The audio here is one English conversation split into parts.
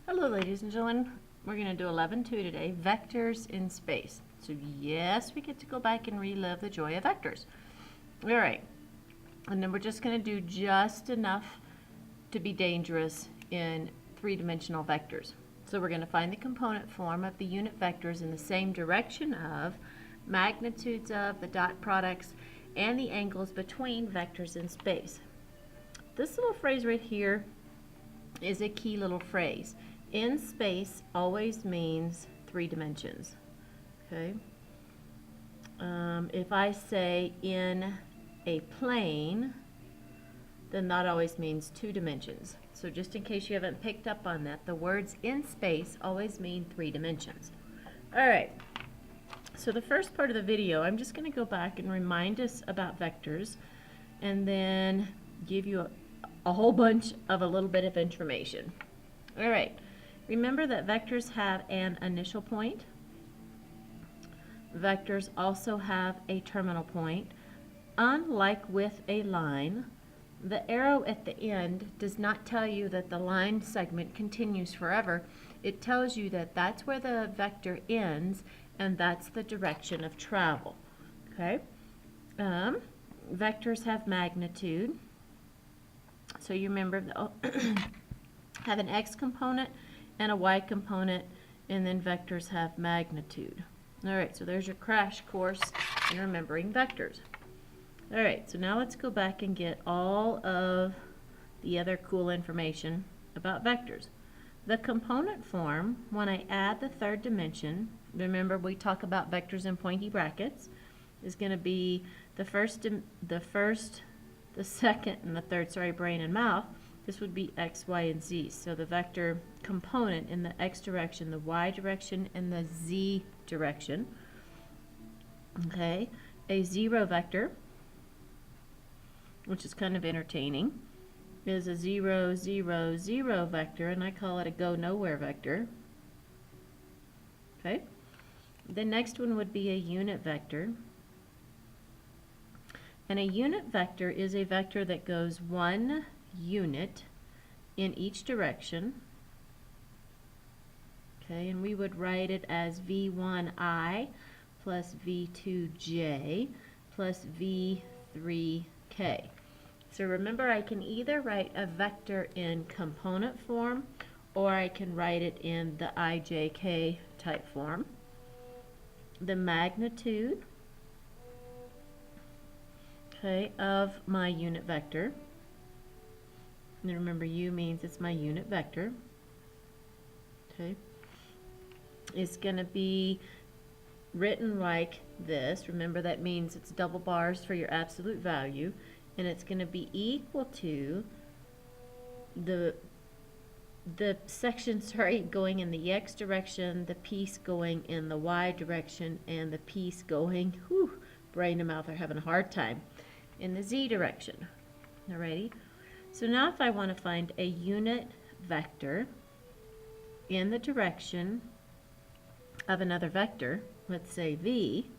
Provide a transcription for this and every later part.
Hello ladies and gentlemen, we're going to do 11.2 today, vectors in space. So yes, we get to go back and relive the joy of vectors. Alright, and then we're just going to do just enough to be dangerous in three-dimensional vectors. So we're going to find the component form of the unit vectors in the same direction of, magnitudes of, the dot products, and the angles between vectors in space. This little phrase right here is a key little phrase. In space always means three dimensions. Okay. If I say in a plane, then that always means two dimensions. So just in case you haven't picked up on that, the words in space always mean three dimensions. All right. So the first part of the video, I'm just going to go back and remind us about vectors and then give you a whole bunch of a little bit of information. All right. Remember that vectors have an initial point. Vectors also have a terminal point. Unlike with a line, the arrow at the end does not tell you that the line segment continues forever. It tells you that that's where the vector ends and that's the direction of travel. Okay? Vectors have magnitude. So you remember have an x component and a y component, and then vectors have magnitude. All right, so there's your crash course in remembering vectors. All right, so now let's go back and get all of the other cool information about vectors. The component form, when I add the third dimension, remember we talk about vectors in pointy brackets, is going to be the second, and the third, brain and mouth. This would be x, y, and z. So the vector component in the x direction, the y direction, and the z direction. Okay, a zero vector, which is kind of entertaining, is a 0, 0, 0 vector, and I call it a go nowhere vector. Okay, the next one would be a unit vector. And a unit vector is a vector that goes one unit in each direction. Okay, and we would write it as v1i plus v2j plus v3k. So remember, I can either write a vector in component form or I can write it in the ijk type form. The magnitude, okay, of my unit vector, and remember u means it's my unit vector, okay, is going to be written like this. Remember, that means it's double bars for your absolute value, and it's going to be equal to the section, going in the x direction, the piece going in the y direction, and the piece going, brain and mouth are having a hard time, in the z direction. Alrighty. So now if I want to find a unit vector in the direction of another vector, let's say v,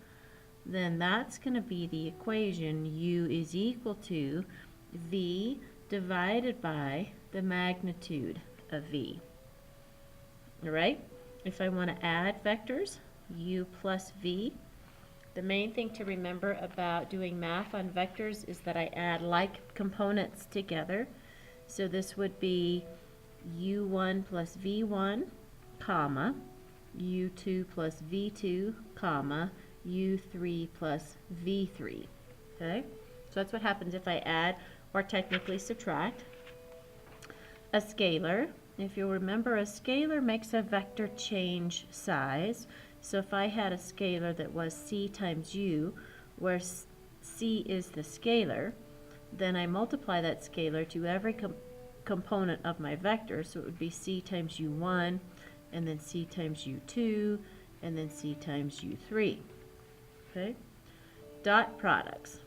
then that's going to be the equation u is equal to v divided by the magnitude of v. Alright? If I want to add vectors, u plus v, the main thing to remember about doing math on vectors is that I add like components together. So this would be u1 plus v1, comma, u2 plus v2, comma, u3 plus v3. Okay? So that's what happens if I add or technically subtract. A scalar, if you'll remember, a scalar makes a vector change size. So if I had a scalar that was c times u, where c is the scalar, then I multiply that scalar to every component of my vector. So it would be c times u1, and then c times u2, and then c times u3. Okay? Dot products.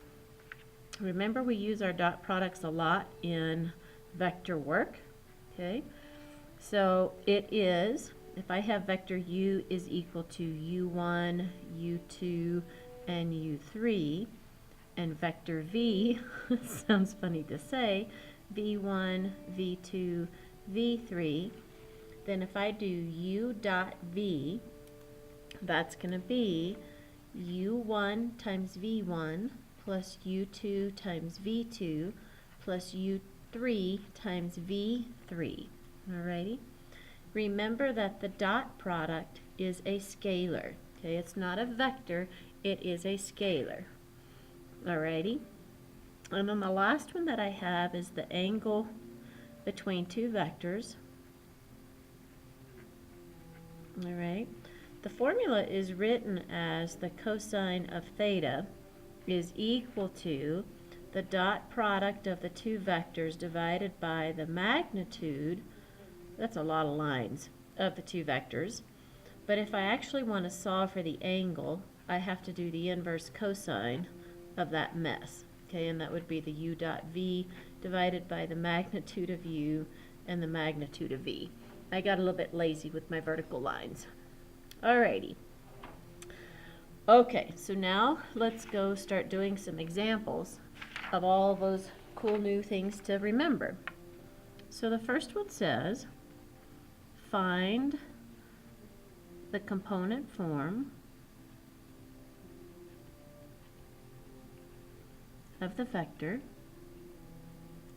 Remember, we use our dot products a lot in vector work. Okay? So it is, if I have vector u is equal to u1, u2, and u3, and vector v, sounds funny to say, v1, v2, v3, then if I do u dot v, that's going to be u1 times v1 plus u2 times v2 plus u3 times v3. Alrighty? Remember that the dot product is a scalar. Okay, it's not a vector, it is a scalar. Alrighty? And then the last one that I have is the angle between two vectors. Alright? The formula is written as the cosine of theta is equal to the dot product of the two vectors divided by the magnitude, that's a lot of lines, of the two vectors. But if I actually want to solve for the angle, I have to do the inverse cosine of that mess. Okay, and that would be the u dot v divided by the magnitude of u and the magnitude of v. I got a little bit lazy with my vertical lines. Alrighty. Okay, so now let's go start doing some examples of all those cool new things to remember. So the first one says, find the component form of the vector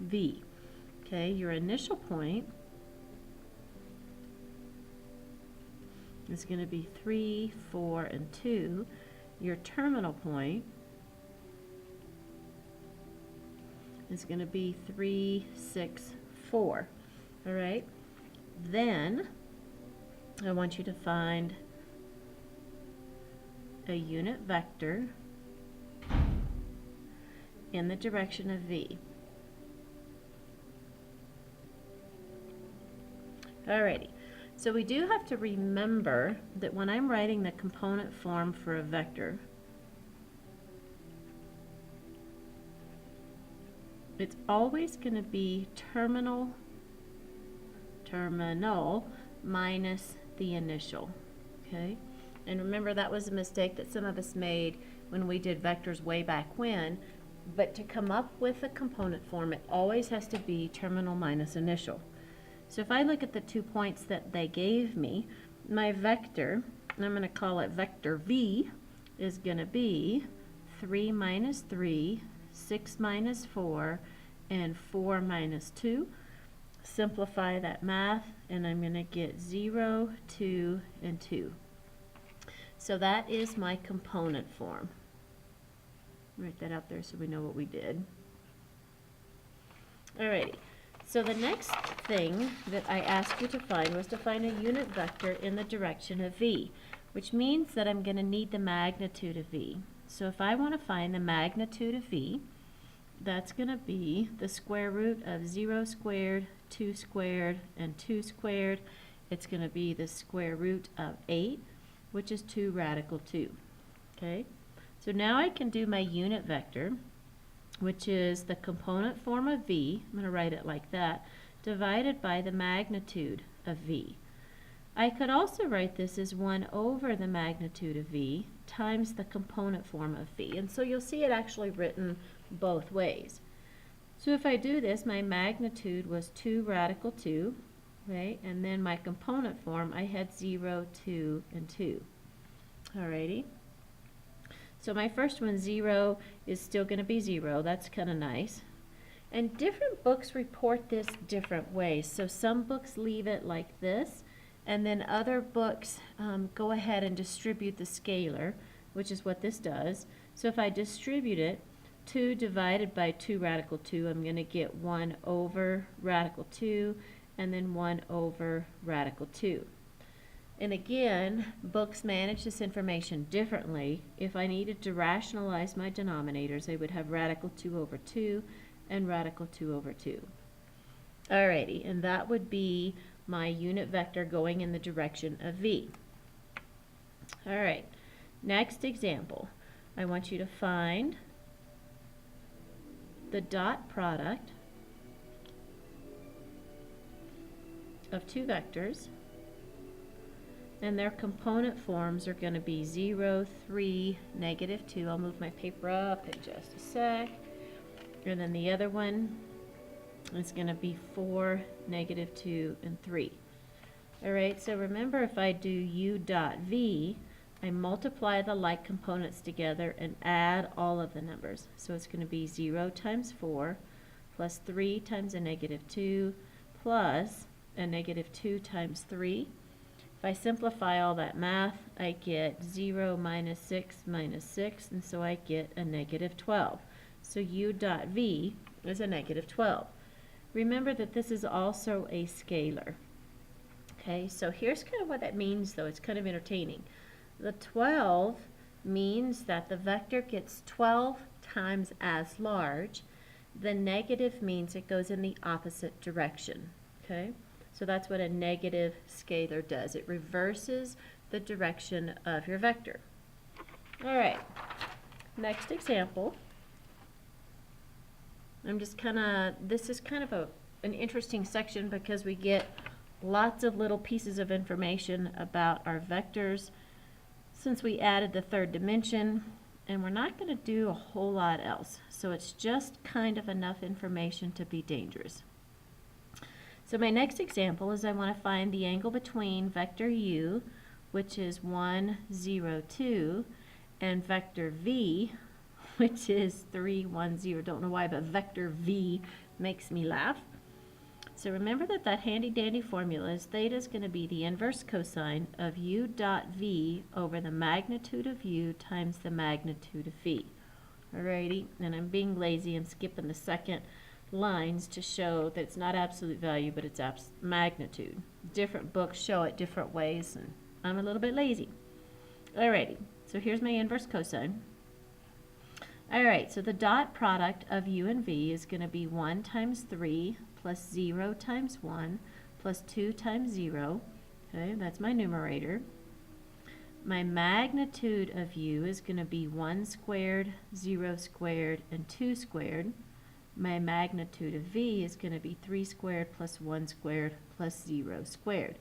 v. Okay, your initial point is going to be 3, 4, and 2. Your terminal point is going to be 3, 6, 4. All right? Then I want you to find a unit vector in the direction of v. Alrighty, so we do have to remember that when I'm writing the component form for a vector, it's always going to be terminal minus the initial, okay? And remember, that was a mistake that some of us made when we did vectors way back when. But to come up with a component form, it always has to be terminal minus initial. So if I look at the 2 points that they gave me, my vector, and I'm going to call it vector v, is going to be 3 minus 3, 6 minus 4, and 4 minus 2. Simplify that math, and I'm going to get 0, 2, and 2. So that is my component form. Write that out there so we know what we did. Alrighty, so the next thing that I asked you to find was to find a unit vector in the direction of v, which means that I'm going to need the magnitude of v. So if I want to find the magnitude of v, that's going to be the square root of 0 squared, 2 squared, and 2 squared. It's going to be the square root of 8, which is 2 radical 2. Okay? So now I can do my unit vector, which is the component form of v, I'm going to write it like that, divided by the magnitude of v. I could also write this as 1 over the magnitude of v times the component form of v. And so you'll see it actually written both ways. So if I do this, my magnitude was 2 radical 2, right? And then my component form, I had 0, 2, and 2. Alrighty. So my first one, 0, is still going to be 0. That's kind of nice. And different books report this different ways. So some books leave it like this, and then other books go ahead and distribute the scalar, which is what this does. So if I distribute it, 2 divided by 2 radical 2, I'm going to get 1 over radical 2, and then 1 over radical 2. And again, books manage this information differently. If I needed to rationalize my denominators, I would have radical 2 over 2 and radical 2 over 2. Alrighty, and that would be my unit vector going in the direction of v. Alright, next example. I want you to find the dot product of two vectors, and their component forms are going to be 0, 3, negative 2. I'll move my paper up in just a sec. And then the other one is going to be 4, negative 2, and 3. All right, so remember, if I do u dot v, I multiply the like components together and add all of the numbers. So it's going to be 0 times 4 plus 3 times a negative 2 plus a negative 2 times 3. If I simplify all that math, I get 0 minus 6 minus 6, and so I get a negative 12. So u dot v is a negative 12. Remember that this is also a scalar. Okay, so here's kind of what that means, though. It's kind of entertaining. The 12 means that the vector gets 12 times as large. The negative means it goes in the opposite direction. Okay, so that's what a negative scalar does. It reverses the direction of your vector. All right, next example. This is kind of an interesting section because we get lots of little pieces of information about our vectors since we added the third dimension, and we're not going to do a whole lot else. So it's just kind of enough information to be dangerous. So my next example is I want to find the angle between vector u, which is 1, 0, 2, and vector v, which is 3, 1, 0. Don't know why, but vector v makes me laugh. So remember that handy dandy formula is theta is going to be the inverse cosine of u dot v over the magnitude of u times the magnitude of v. Alrighty, and I'm being lazy and skipping the second lines to show that it's not absolute value, but it's magnitude. Different books show it different ways, and I'm a little bit lazy. Alrighty, so here's my inverse cosine. Alright, so the dot product of u and v is going to be 1 times 3 plus 0 times 1 plus 2 times 0. Okay, that's my numerator. My magnitude of u is going to be 1 squared, 0 squared, and 2 squared. My magnitude of v is going to be 3 squared plus 1 squared plus 0 squared.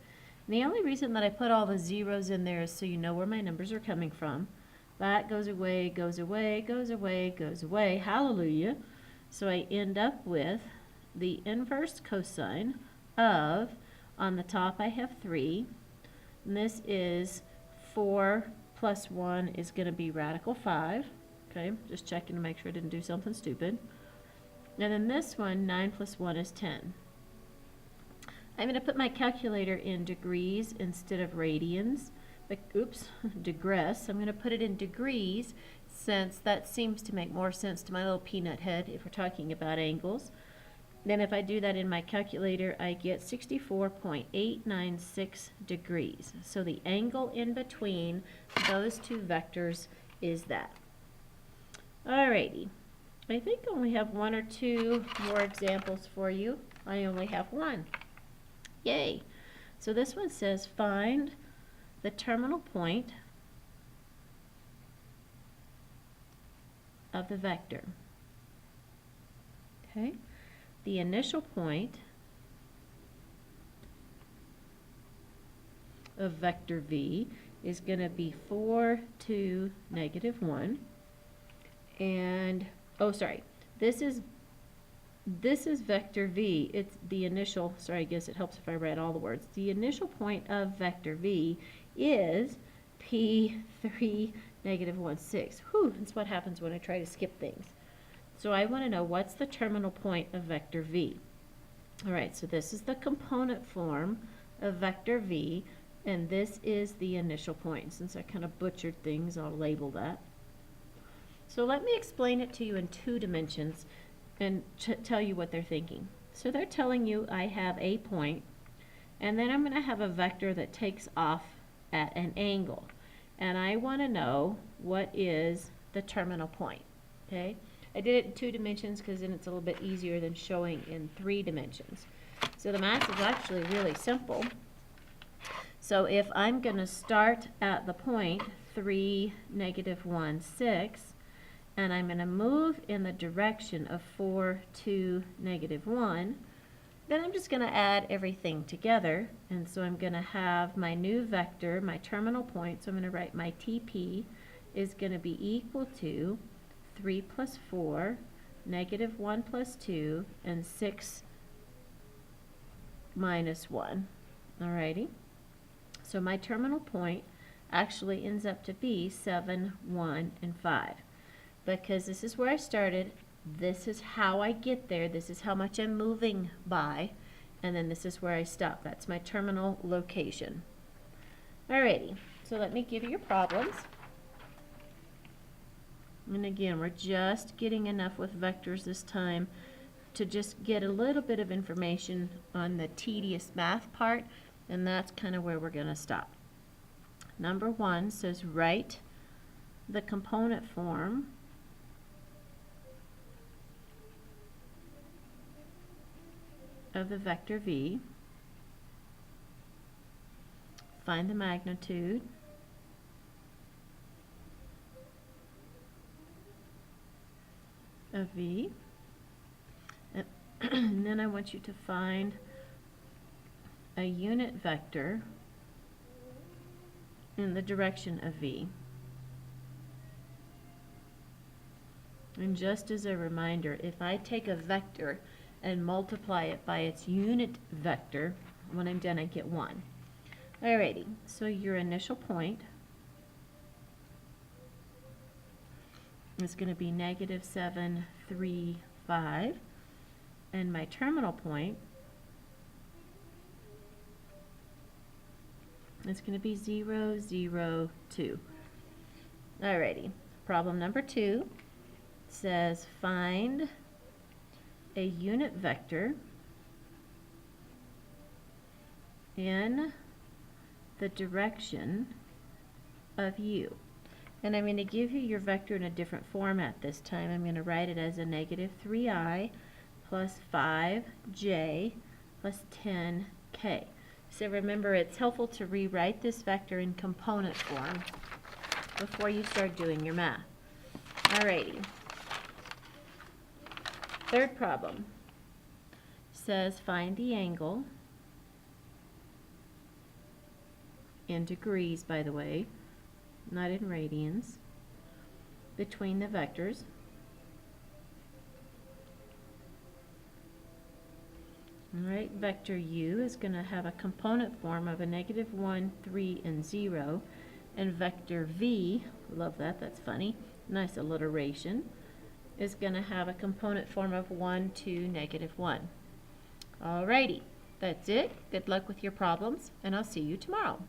And the only reason that I put all the zeros in there is so you know where my numbers are coming from. That goes away, goes away, goes away, goes away. Hallelujah. So I end up with the inverse cosine of, on the top I have 3, and this is 4 plus 1 is going to be radical 5. Okay, just checking to make sure I didn't do something stupid. And then this one, 9 plus 1 is 10. I'm going to put my calculator in degrees instead of radians. Digress. I'm going to put it in degrees since that seems to make more sense to my little peanut head if we're talking about angles. Then if I do that in my calculator, I get 64.896 degrees. So the angle in between those two vectors is that. Alrighty. I think I only have 1 or 2 more examples for you. I only have 1. Yay. So this one says find the terminal point of the vector. Okay. The initial point of vector v is going to be 4, 2, negative 1. And, oh, sorry, this is vector v. It's the initial, sorry, I guess it helps if I read all the words. The initial point of vector v is p3, negative 1, 6. Whew, that's what happens when I try to skip things. So I want to know what's the terminal point of vector v. All right, so this is the component form of vector v, and this is the initial point. Since I kind of butchered things, I'll label that. So let me explain it to you in 2 dimensions and tell you what they're thinking. So they're telling you I have a point, and then I'm going to have a vector that takes off at an angle. And I want to know what is the terminal point. Okay? I did it in 2 dimensions because then it's a little bit easier than showing in 3 dimensions. So the math is actually really simple. So if I'm going to start at the point 3, negative 1, 6, and I'm going to move in the direction of 4, 2, negative 1, then I'm just going to add everything together. And so I'm going to have my new vector, my terminal point, so I'm going to write my TP is going to be equal to 3 plus 4, negative 1 plus 2, and 6 minus 1. Alrighty. So my terminal point actually ends up to be 7, 1, and 5. Because this is where I started, this is how I get there, this is how much I'm moving by, and then this is where I stop. That's my terminal location. Alrighty, so let me give you your problems. And again, we're just getting enough with vectors this time to just get a little bit of information on the tedious math part, and that's kind of where we're going to stop. Number 1 says write the component form of the vector v, find the magnitude of v, and then I want you to find a unit vector in the direction of v. And just as a reminder, if I take a vector and multiply it by its unit vector, when I'm done I get 1. Alrighty, so your initial point is going to be -7, 3, 5, and my terminal point is going to be 0, 0, 2. Alrighty, problem number 2 says find a unit vector in the direction of u. And I'm going to give you your vector in a different format this time. I'm going to write it as a -3i plus 5j plus 10k. So remember, it's helpful to rewrite this vector in component form before you start doing your math. Alrighty. Third problem says find the angle, in degrees by the way, not in radians, between the vectors. Alright, vector u is going to have a component form of a -1, 3, and 0, and vector v, love that, that's funny, nice alliteration, is going to have a component form of 1, 2, -1. Alrighty, that's it. Good luck with your problems, and I'll see you tomorrow.